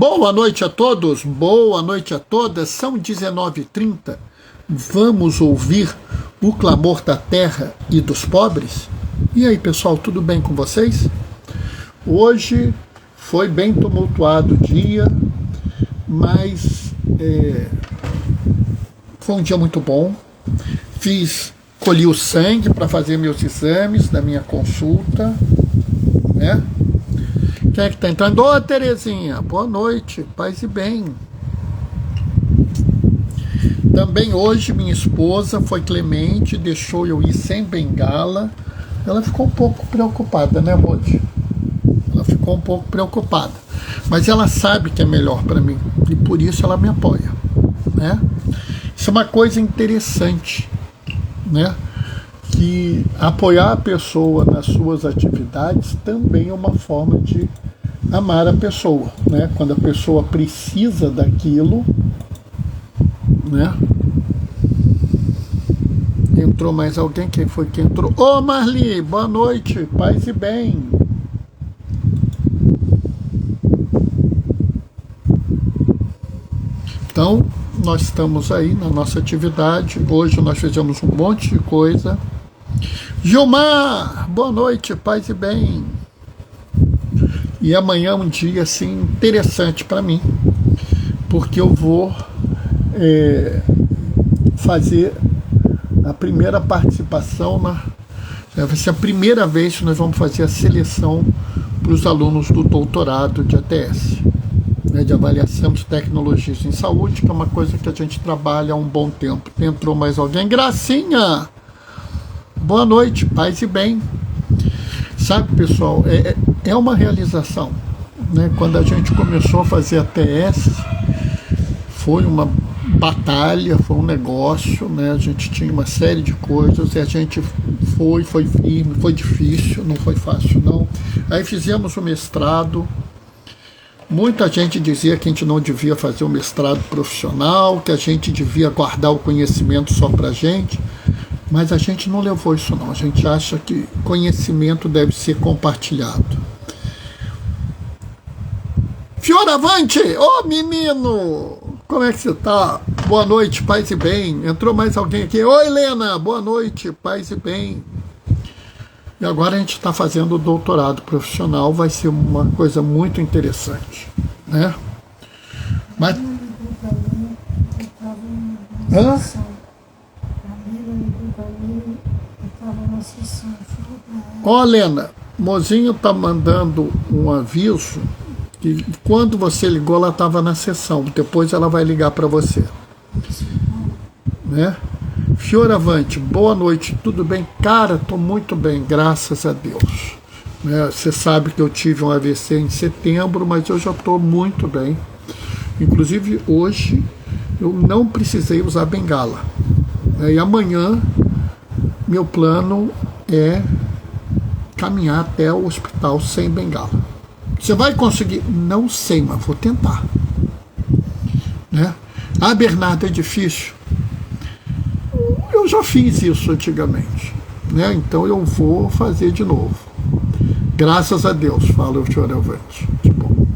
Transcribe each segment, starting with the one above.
Boa noite a todos, boa noite a todas, são 19h30. Vamos ouvir o clamor da terra e dos pobres? E aí, pessoal, tudo bem com vocês? Hoje foi bem tumultuado o dia, mas foi um dia muito bom. Colhi o sangue para fazer meus exames da minha consulta, né? Quem é que está entrando? Ô, Terezinha, boa noite, paz e bem. Também hoje minha esposa foi clemente, deixou eu ir sem bengala. Ela ficou um pouco preocupada, né, Modi? Ela ficou um pouco preocupada. Mas ela sabe que é melhor para mim e por isso ela me apoia, né? Isso é uma coisa interessante, né? Que apoiar a pessoa nas suas atividades também é uma forma de amar a pessoa, né? Quando a pessoa precisa daquilo, né? Entrou mais alguém? Quem foi que entrou? Ô, Marli, boa noite, paz e bem. Então, nós estamos aí na nossa atividade. Hoje nós fizemos um monte de coisa. Gilmar, boa noite, paz e bem. E amanhã é um dia assim interessante para mim, porque eu vou fazer a primeira participação vai ser a primeira vez que nós vamos fazer a seleção para os alunos do doutorado de ATS, né, de avaliação de tecnologias em saúde, que é uma coisa que a gente trabalha há um bom tempo. Entrou mais alguém? Gracinha! Boa noite, paz e bem. Sabe, pessoal, é uma realização, né? Quando a gente começou a fazer a TS, foi uma batalha, foi um negócio, né? A gente tinha uma série de coisas e a gente foi firme, foi difícil, não foi fácil, não. Aí fizemos o mestrado. Muita gente dizia que a gente não devia fazer o mestrado profissional, que a gente devia guardar o conhecimento só para a gente. Mas a gente não levou isso não, a gente acha que conhecimento deve ser compartilhado. Fioravante, ô menino, como é que você tá? Boa noite, paz e bem. Entrou mais alguém aqui? Oi, Helena, boa noite, paz e bem. E agora a gente está fazendo o doutorado profissional, vai ser uma coisa muito interessante, né? Mas... Hã? Ó, Helena, Mozinho tá mandando um aviso que quando você ligou ela estava na sessão, depois ela vai ligar para você, né? Fioravante, boa noite, tudo bem? Cara, tô muito bem, graças a Deus, né? Você sabe que eu tive um AVC em setembro, mas eu já estou muito bem. Inclusive hoje eu não precisei usar bengala, né? E amanhã meu plano é caminhar até o hospital sem bengala. Você vai conseguir? Não sei, mas vou tentar, né? Ah, Bernardo, é difícil. Eu já fiz isso antigamente, né? Então eu vou fazer de novo. Graças a Deus, fala o senhor Elvante. Que bom,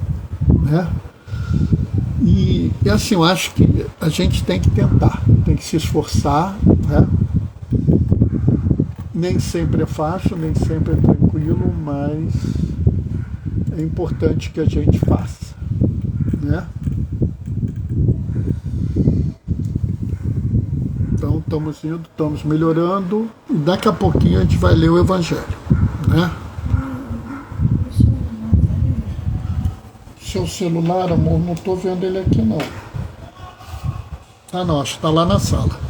né? E assim, eu acho que a gente tem que tentar, tem que se esforçar, né? Nem sempre é fácil, nem sempre é tranquilo, mas é importante que a gente faça, né? Então estamos indo, estamos melhorando e daqui a pouquinho a gente vai ler o Evangelho, né? Seu celular, amor, não estou vendo ele aqui não. Ah não, acho que está lá na sala.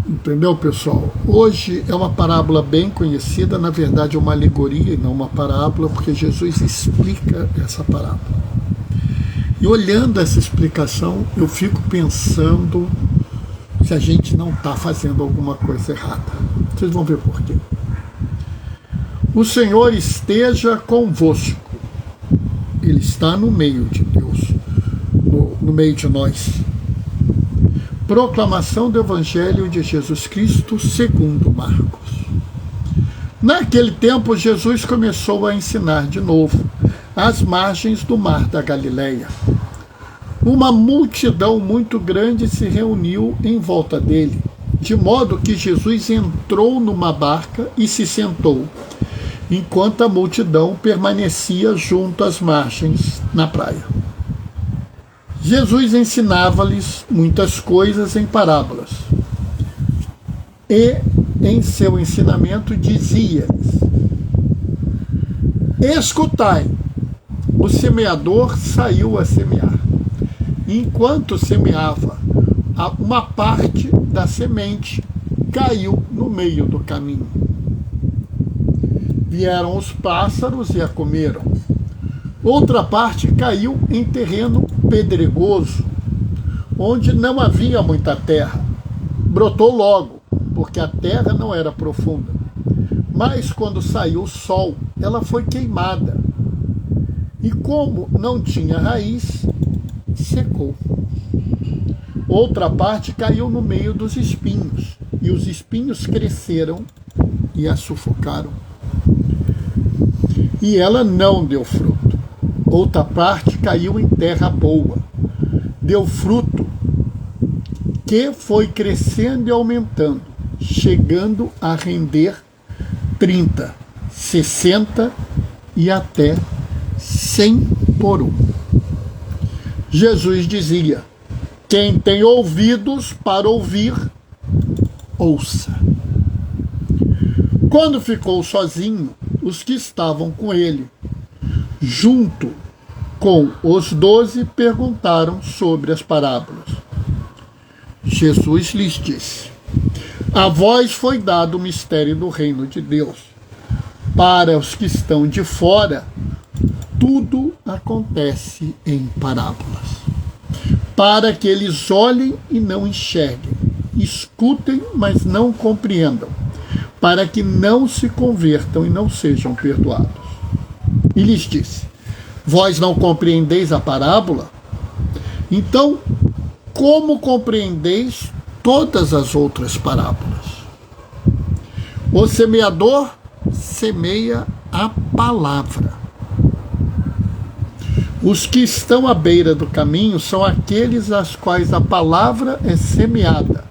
Entendeu, pessoal? Hoje é uma parábola bem conhecida, na verdade é uma alegoria e não uma parábola, porque Jesus explica essa parábola. E olhando essa explicação, eu fico pensando se a gente não está fazendo alguma coisa errada. Vocês vão ver por quê. O Senhor esteja convosco. Ele está no meio de Deus, no meio de nós. Proclamação do Evangelho de Jesus Cristo segundo Marcos. Naquele tempo, Jesus começou a ensinar de novo, às margens do mar da Galileia. Uma multidão muito grande se reuniu em volta dele, de modo que Jesus entrou numa barca e se sentou, enquanto a multidão permanecia junto às margens na praia. Jesus ensinava-lhes muitas coisas em parábolas, e em seu ensinamento dizia-lhes: escutai, o semeador saiu a semear. Enquanto semeava, uma parte da semente caiu no meio do caminho. Vieram os pássaros e a comeram. Outra parte caiu em terreno pedregoso, onde não havia muita terra. Brotou logo, porque a terra não era profunda. Mas quando saiu o sol, ela foi queimada. E como não tinha raiz, secou. Outra parte caiu no meio dos espinhos, e os espinhos cresceram e a sufocaram. E ela não deu fruto. Outra parte caiu em terra boa, deu fruto, que foi crescendo e aumentando, chegando a render 30, 60 e até 100 por um. Jesus dizia: quem tem ouvidos para ouvir, ouça. Quando ficou sozinho, os que estavam com ele, junto com os 12, perguntaram sobre as parábolas. Jesus lhes disse: a vós foi dado o mistério do reino de Deus. Para os que estão de fora, tudo acontece em parábolas, para que eles olhem e não enxerguem, escutem, mas não compreendam, para que não se convertam e não sejam perdoados. E lhes disse: vós não compreendeis a parábola? Então, como compreendeis todas as outras parábolas? O semeador semeia a palavra. Os que estão à beira do caminho são aqueles às quais a palavra é semeada.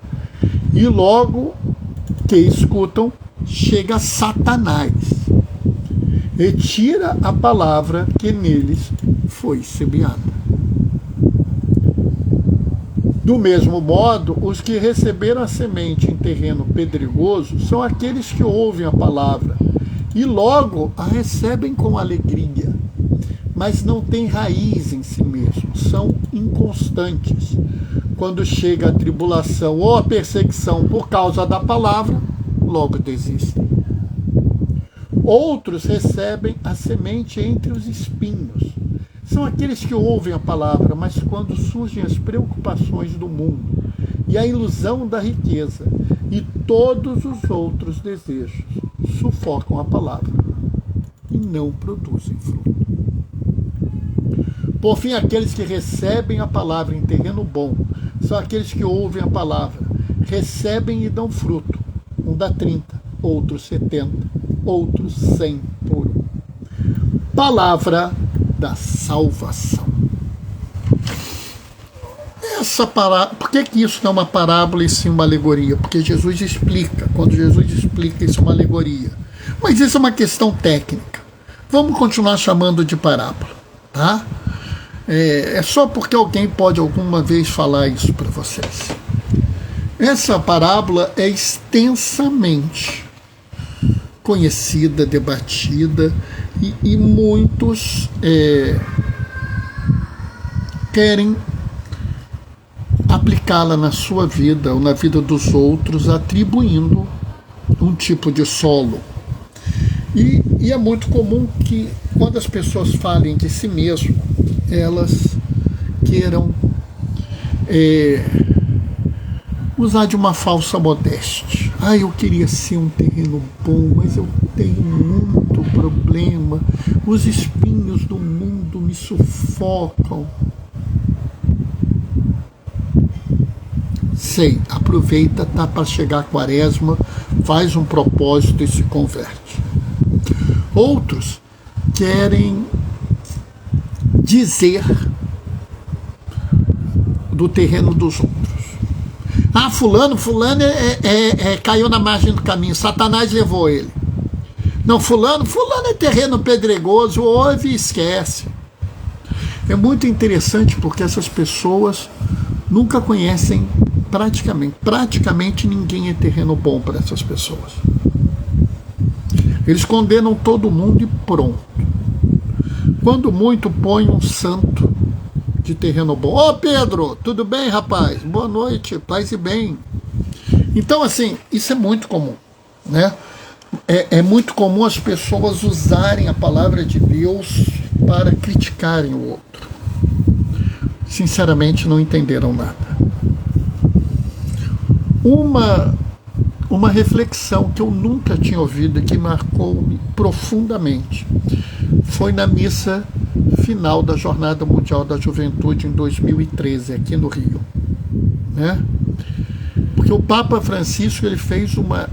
E logo que escutam, chega Satanás e tira a palavra que neles foi semeada. Do mesmo modo, os que receberam a semente em terreno pedregoso são aqueles que ouvem a palavra e logo a recebem com alegria, mas não têm raiz em si mesmos, são inconstantes. Quando chega a tribulação ou a perseguição por causa da palavra, logo desistem. Outros recebem a semente entre os espinhos. São aqueles que ouvem a palavra, mas quando surgem as preocupações do mundo e a ilusão da riqueza e todos os outros desejos, sufocam a palavra e não produzem fruto. Por fim, aqueles que recebem a palavra em terreno bom são aqueles que ouvem a palavra, recebem e dão fruto. Um dá 30, outros 70, outros 100 por um. Palavra da salvação. Essa parábola, por que isso não é uma parábola e sim uma alegoria? Porque Jesus explica, quando Jesus explica, isso é uma alegoria. Mas isso é uma questão técnica. Vamos continuar chamando de parábola, tá? É só porque alguém pode alguma vez falar isso para vocês. Essa parábola é extensamente conhecida, debatida, e muitos querem aplicá-la na sua vida ou na vida dos outros, atribuindo um tipo de solo. E é muito comum que, quando as pessoas falem de si mesmo, elas queiram usar de uma falsa modéstia. Eu queria ser um terreno bom, mas eu tenho muito problema. Os espinhos do mundo me sufocam. Sei, aproveita, tá para chegar a Quaresma, faz um propósito e se converte. Outros querem dizer do terreno dos outros. Ah, fulano caiu na margem do caminho, Satanás levou ele. Não, fulano é terreno pedregoso, ouve e esquece. É muito interessante porque essas pessoas nunca conhecem praticamente ninguém é terreno bom para essas pessoas. Eles condenam todo mundo e pronto. Quando muito, põe um santo de terreno bom. Ô Pedro, tudo bem, rapaz? Boa noite, paz e bem. Então, assim, isso é muito comum, né? É muito comum as pessoas usarem a palavra de Deus para criticarem o outro. Sinceramente, não entenderam nada. Uma reflexão que eu nunca tinha ouvido e que marcou-me profundamente foi na missa final da Jornada Mundial da Juventude em 2013, aqui no Rio, né? Porque o Papa Francisco ele fez uma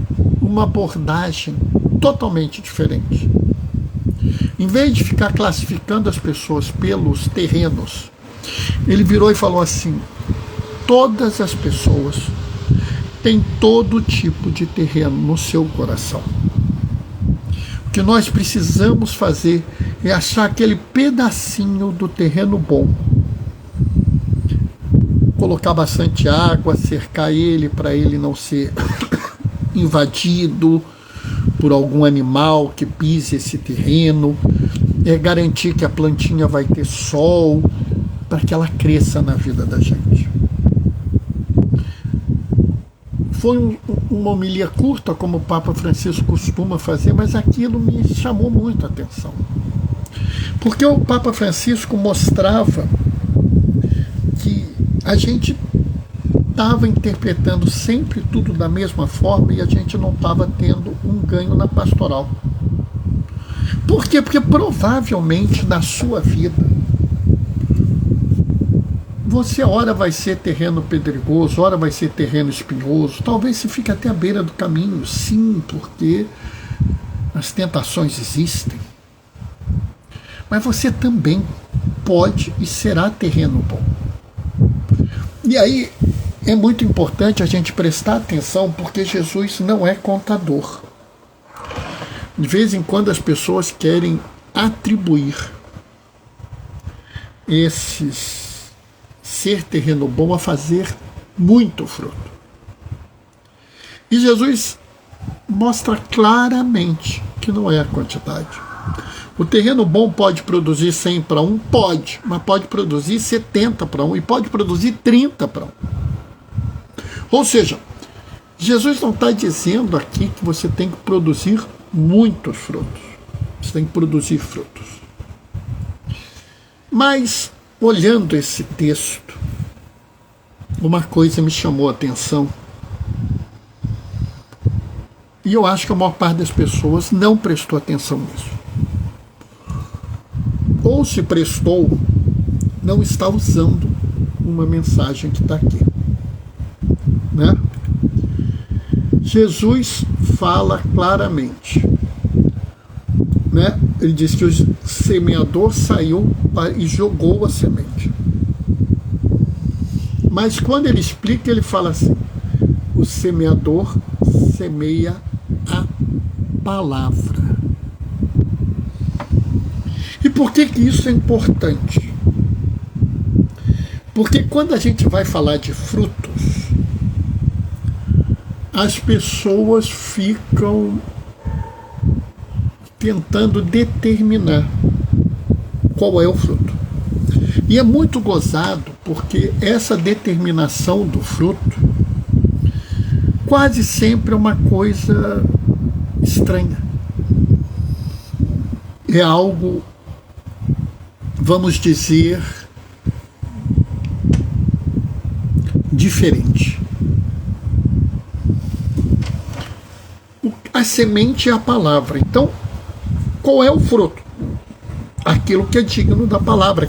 abordagem totalmente diferente. Em vez de ficar classificando as pessoas pelos terrenos, ele virou e falou assim: todas as pessoas têm todo tipo de terreno no seu coração. O que nós precisamos fazer é achar aquele pedacinho do terreno bom, colocar bastante água, cercar ele para ele não ser invadido por algum animal que pise esse terreno, garantir que a plantinha vai ter sol para que ela cresça na vida da gente. Foi uma homilia curta, como o Papa Francisco costuma fazer, mas aquilo me chamou muito a atenção. Porque o Papa Francisco mostrava que a gente estava interpretando sempre tudo da mesma forma e a gente não estava tendo um ganho na pastoral. Por quê? Porque provavelmente na sua vida você ora vai ser terreno pedregoso, ora vai ser terreno espinhoso, talvez você fique até à beira do caminho, sim, porque as tentações existem. Mas você também pode e será terreno bom. E aí é muito importante a gente prestar atenção, porque Jesus não é contador. De vez em quando as pessoas querem atribuir ser terreno bom a fazer muito fruto. E Jesus mostra claramente que não é a quantidade. O terreno bom pode produzir 100 para 1? Pode, mas pode produzir 70 para 1 e pode produzir 30 para 1. Ou seja, Jesus não está dizendo aqui que você tem que produzir muitos frutos. Você tem que produzir frutos. Mas, olhando esse texto, uma coisa me chamou a atenção. E eu acho que a maior parte das pessoas não prestou atenção nisso. Ou se prestou, não está usando uma mensagem que está aqui. Né? Jesus fala claramente. Né? Ele diz que o semeador saiu e jogou a semente. Mas quando ele explica, ele fala assim: o semeador semeia a palavra. E por que isso é importante? Porque quando a gente vai falar de frutos, as pessoas ficam tentando determinar qual é o fruto. E é muito gozado, porque essa determinação do fruto quase sempre é uma coisa estranha. É algo, vamos dizer, diferente. A semente é a palavra. Então, qual é o fruto? Aquilo que é digno da palavra,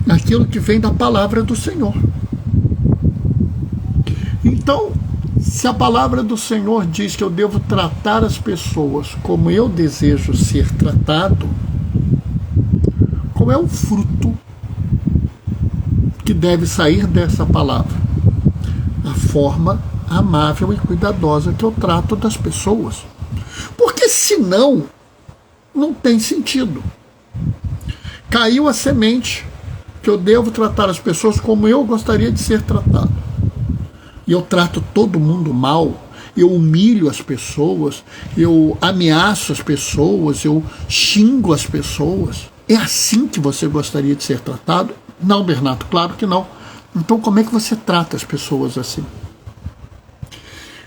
aquilo que vem da palavra do Senhor. Então, se a palavra do Senhor diz que eu devo tratar as pessoas como eu desejo ser tratado, Qual é o fruto que deve sair dessa palavra? A forma amável e cuidadosa que eu trato das pessoas. Porque senão, não tem sentido. Caiu a semente que eu devo tratar as pessoas como eu gostaria de ser tratado. E eu trato todo mundo mal, eu humilho as pessoas, eu ameaço as pessoas, eu xingo as pessoas. É assim que você gostaria de ser tratado? Não, Bernardo, claro que não. Então como é que você trata as pessoas assim?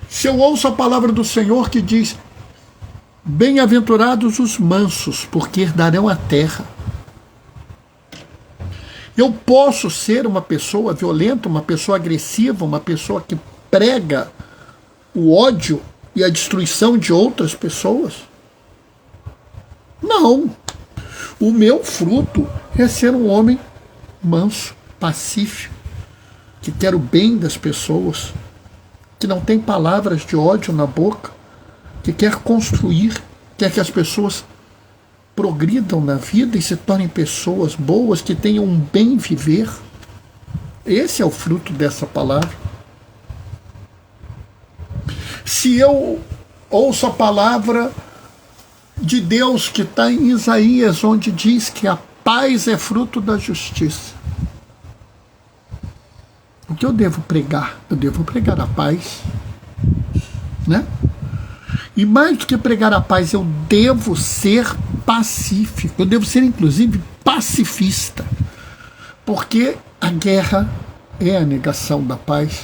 Se eu ouço a palavra do Senhor que diz: bem-aventurados os mansos, porque herdarão a terra. Eu posso ser uma pessoa violenta, uma pessoa agressiva, uma pessoa que prega o ódio e a destruição de outras pessoas? Não. O meu fruto é ser um homem manso, pacífico, que quer o bem das pessoas, que não tem palavras de ódio na boca, que quer construir, quer que as pessoas progridam na vida e se tornem pessoas boas, que tenham um bem viver. Esse é o fruto dessa palavra. Se eu ouço a palavra de Deus que está em Isaías, onde diz que a paz é fruto da justiça, o que eu devo pregar? Eu devo pregar a paz, né? E mais do que pregar a paz, eu devo ser pacífico, eu devo ser inclusive pacifista, porque a guerra é a negação da paz.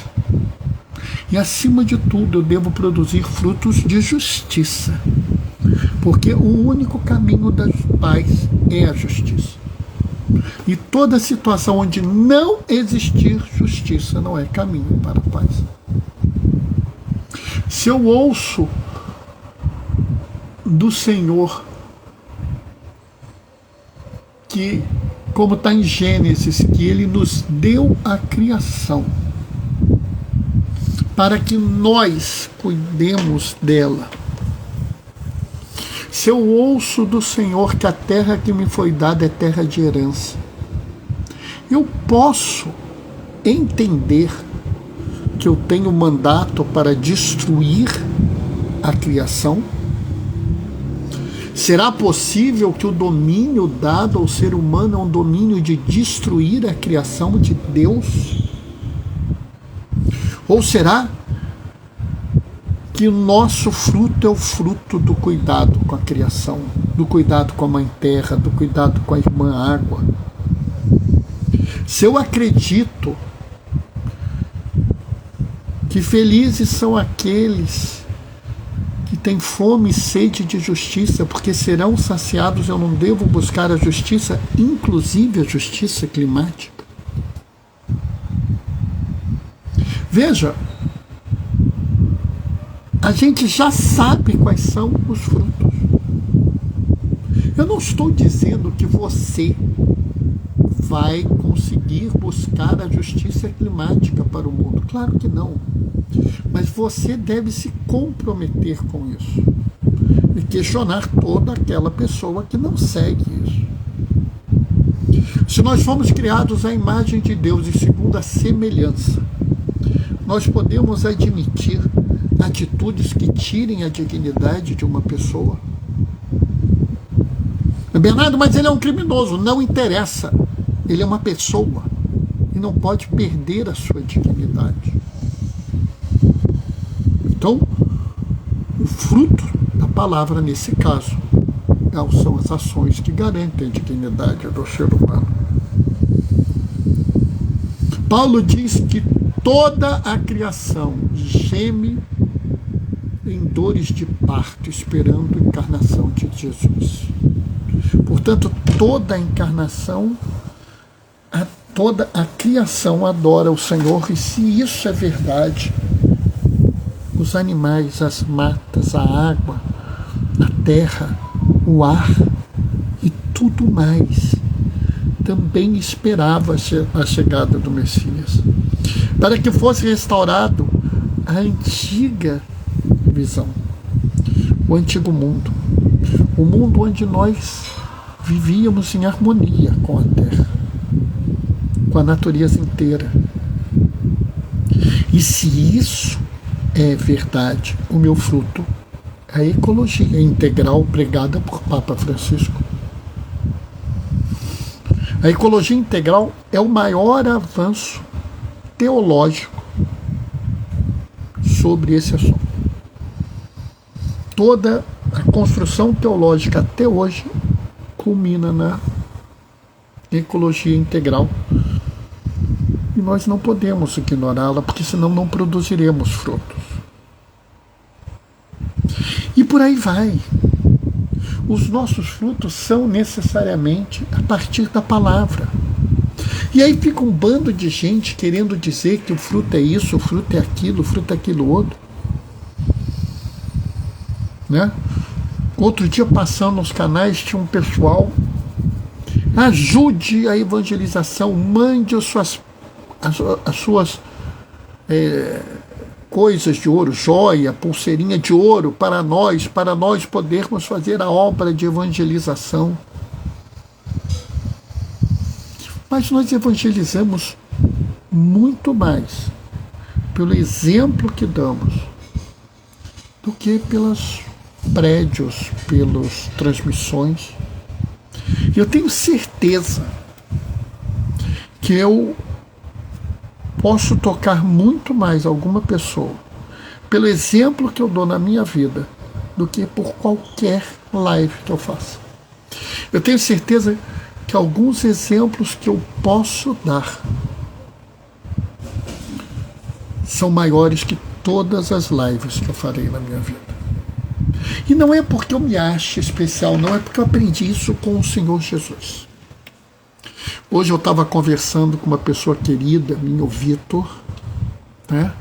E acima de tudo eu devo produzir frutos de justiça, porque o único caminho da paz é a justiça. E toda situação onde não existir justiça não é caminho para a paz. Se eu ouço do Senhor que, como está em Gênesis, que Ele nos deu a criação para que nós cuidemos dela. Se eu ouço do Senhor que a terra que me foi dada é terra de herança, eu posso entender que eu tenho mandato para destruir a criação? Será possível que o domínio dado ao ser humano é um domínio de destruir a criação de Deus? Ou será que o nosso fruto é o fruto do cuidado com a criação, do cuidado com a mãe terra, do cuidado com a irmã água? Se eu acredito que felizes são aqueles que têm fome e sede de justiça, porque serão saciados, eu não devo buscar a justiça, inclusive a justiça climática? Veja, a gente já sabe quais são os frutos. Eu não estou dizendo que você vai conseguir buscar a justiça climática para o mundo. Claro que não. Mas você deve se comprometer com isso e questionar toda aquela pessoa que não segue isso. Se nós fomos criados à imagem de Deus e segundo a semelhança, nós podemos admitir atitudes que tirem a dignidade de uma pessoa? Bernardo, mas ele é um criminoso. Não interessa. Ele é uma pessoa e não pode perder a sua dignidade. Então, o fruto da palavra, nesse caso, são as ações que garantem a dignidade do ser humano. Paulo diz que toda a criação geme em dores de parto, esperando a encarnação de Jesus. Portanto, toda a encarnação, toda a criação adora o Senhor, e se isso é verdade, os animais, as matas, a água, a terra, o ar e tudo mais também esperava a chegada do Messias, para que fosse restaurado a antiga visão, o antigo mundo, o mundo onde nós vivíamos em harmonia com a terra, com a natureza inteira. E se isso é verdade, o meu fruto é a ecologia integral pregada por Papa Francisco. A ecologia integral é o maior avanço teológico sobre esse assunto. Toda a construção teológica até hoje culmina na ecologia integral. E nós não podemos ignorá-la, porque senão não produziremos frutos. E por aí vai. Os nossos frutos são necessariamente a partir da palavra. E aí fica um bando de gente querendo dizer que o fruto é isso, o fruto é aquilo, o fruto é aquilo outro. Né? Outro dia, passando nos canais, tinha um pessoal: ajude a evangelização, mande as suas coisas de ouro, joia, pulseirinha de ouro para nós podermos fazer a obra de evangelização. Mas nós evangelizamos muito mais pelo exemplo que damos do que pelos prédios, pelas transmissões. E eu tenho certeza que eu posso tocar muito mais alguma pessoa pelo exemplo que eu dou na minha vida do que por qualquer live que eu faça. Eu tenho certeza que alguns exemplos que eu posso dar são maiores que todas as lives que eu farei na minha vida. E não é porque eu me acho especial, não, é porque eu aprendi isso com o Senhor Jesus. Hoje eu estava conversando com uma pessoa querida minha, o Vitor, né,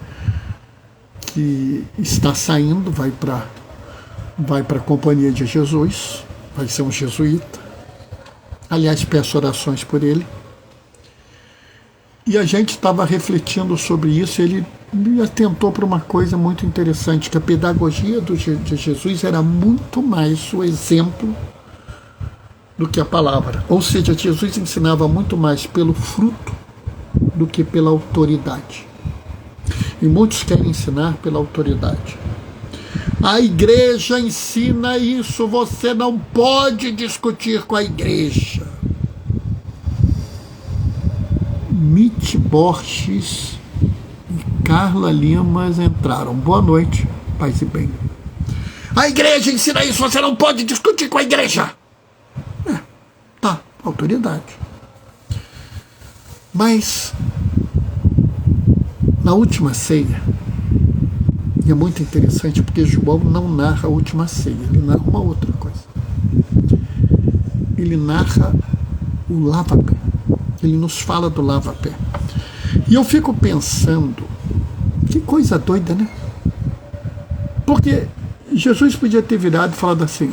que está saindo, vai para a Companhia de Jesus, vai ser um jesuíta. Aliás, peço orações por ele. E a gente estava refletindo sobre isso, e ele me atentou para uma coisa muito interessante, que a pedagogia de Jesus era muito mais o exemplo do que a palavra. Ou seja, Jesus ensinava muito mais pelo fruto do que pela autoridade. E muitos querem ensinar pela autoridade. A igreja ensina isso, você não pode discutir com a igreja. Mitch Borges e Carla Limas entraram. Boa noite, paz e bem. A igreja ensina isso, você não pode discutir com a igreja. Tá, autoridade. Mas na última ceia, e é muito interessante porque João não narra a última ceia, ele narra uma outra coisa. Ele narra o lava-pé. Ele nos fala do lava-pé. E eu fico pensando, que coisa doida, né? Porque Jesus podia ter virado e falado assim: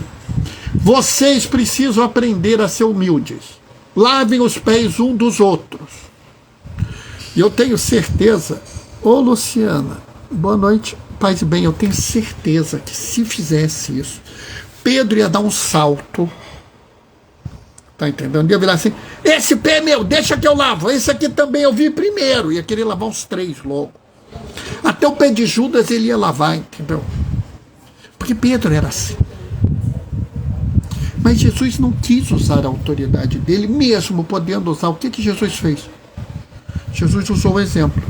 vocês precisam aprender a ser humildes. Lavem os pés um dos outros. E eu tenho certeza, ô Luciana, boa noite, paz e bem, eu tenho certeza que se fizesse isso, Pedro ia dar um salto. Tá entendendo? Ia virar assim: esse pé é meu, deixa que eu lavo. Esse aqui também eu vi primeiro. Ia querer lavar uns 3 logo. Até o pé de Judas ele ia lavar, entendeu? Porque Pedro era assim. Mas Jesus não quis usar a autoridade dele, mesmo podendo usar. O que Jesus fez? Jesus usou o exemplo.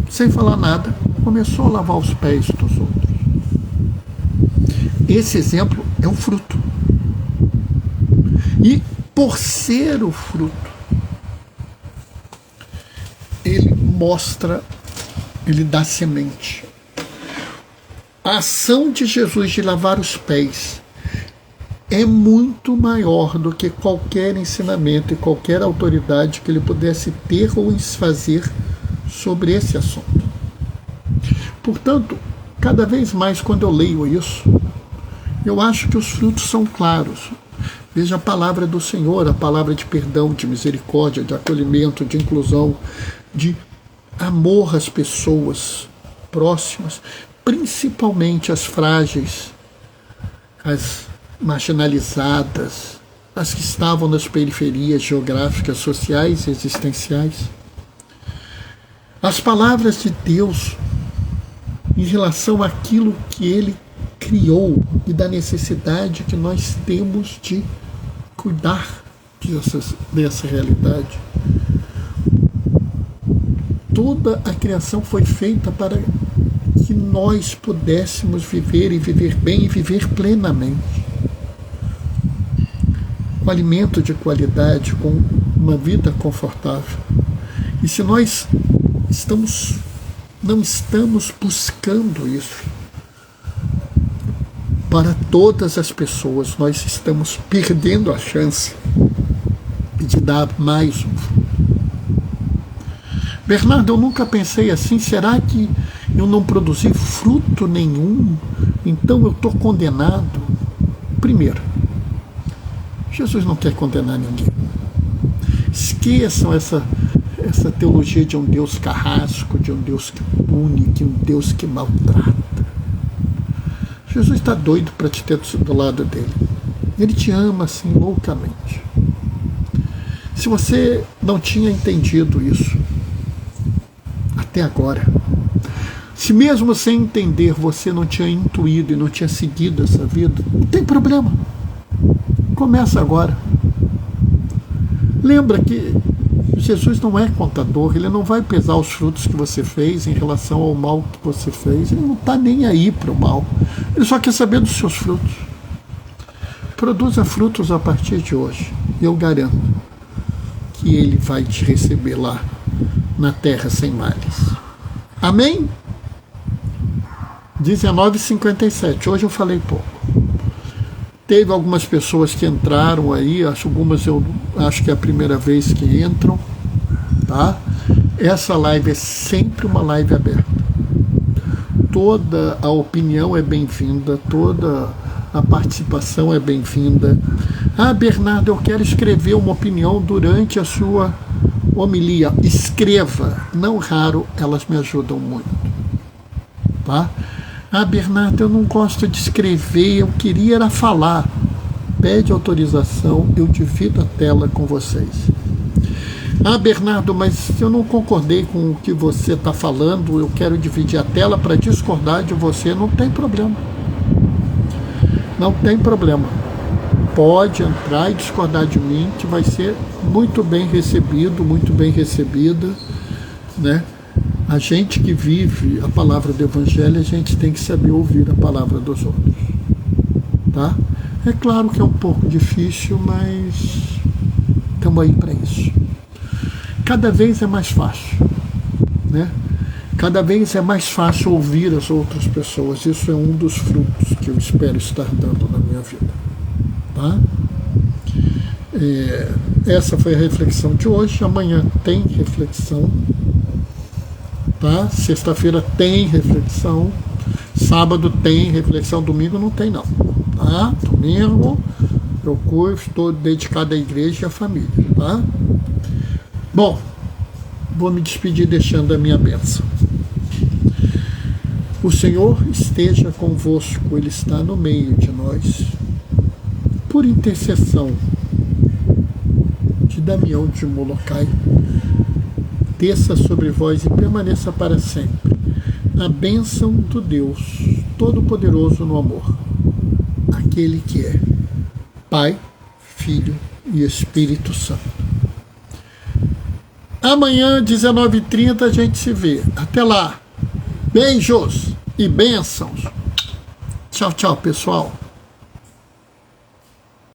Sem falar nada, começou a lavar os pés dos outros. Esse exemplo é o fruto. E por ser o fruto, ele mostra, ele dá semente. A ação de Jesus de lavar os pés é muito maior do que qualquer ensinamento e qualquer autoridade que ele pudesse ter ou fazer sobre esse assunto. Portanto, cada vez mais quando eu leio isso, eu acho que os frutos são claros. Veja a palavra do Senhor, a palavra de perdão, de misericórdia, de acolhimento, de inclusão, de amor às pessoas próximas, principalmente as frágeis, as marginalizadas, as que estavam nas periferias geográficas, sociais e existenciais. As palavras de Deus em relação àquilo que Ele criou e da necessidade que nós temos de cuidar dessa realidade. Toda a criação foi feita para que nós pudéssemos viver e viver bem e viver plenamente. Com alimento de qualidade, com uma vida confortável. E se nós não estamos buscando isso para todas as pessoas, nós estamos perdendo a chance de dar mais um fruto. Bernardo, eu nunca pensei assim, será que eu não produzi fruto nenhum, então eu estou condenado? Primeiro, Jesus não quer condenar ninguém. Esqueçam essa teologia de um Deus carrasco, de um Deus que pune, de um Deus que maltrata. Jesus está doido para te ter do lado dele. Ele te ama assim loucamente. Se você não tinha entendido isso até agora, se mesmo sem entender você não tinha intuído e não tinha seguido essa vida, não tem problema. Começa agora. Lembra que Jesus não é contador, ele não vai pesar os frutos que você fez em relação ao mal que você fez, ele não está nem aí para o mal, ele só quer saber dos seus frutos. Produza frutos a partir de hoje, e eu garanto que ele vai te receber lá na terra sem males. Amém? 19h57, hoje eu falei pouco. Teve algumas pessoas que entraram aí, algumas eu acho que é a primeira vez que entram, tá? Essa live é sempre uma live aberta. Toda a opinião é bem-vinda, toda a participação é bem-vinda. Ah, Bernardo, eu quero escrever uma opinião durante a sua homilia. Escreva, não raro, elas me ajudam muito, tá? Ah, Bernardo, eu não gosto de escrever, eu queria era falar. Pede autorização, eu divido a tela com vocês. Ah, Bernardo, mas eu não concordei com o que você está falando, eu quero dividir a tela para discordar de você, não tem problema. Não tem problema. Pode entrar e discordar de mim, que vai ser muito bem recebido, muito bem recebida, né? A gente que vive a palavra do Evangelho, a gente tem que saber ouvir a palavra dos outros, tá? É claro que é um pouco difícil, mas estamos aí para isso. Cada vez é mais fácil, né? Cada vez é mais fácil ouvir as outras pessoas. Isso é um dos frutos que eu espero estar dando na minha vida, tá? Essa foi a reflexão de hoje. Amanhã tem reflexão. Tá? Sexta-feira tem reflexão, sábado tem reflexão, domingo não tem não, tá? Domingo eu estou dedicado à igreja e à família, tá? Bom, vou me despedir deixando a minha bênção. O Senhor esteja convosco, Ele está no meio de nós, por intercessão de Damião de Molokai, desça sobre vós e permaneça para sempre a bênção do Deus Todo-Poderoso no amor, aquele que é Pai, Filho e Espírito Santo. Amanhã, 19h30, a gente se vê. Até lá. Beijos e bênçãos. Tchau, tchau, pessoal.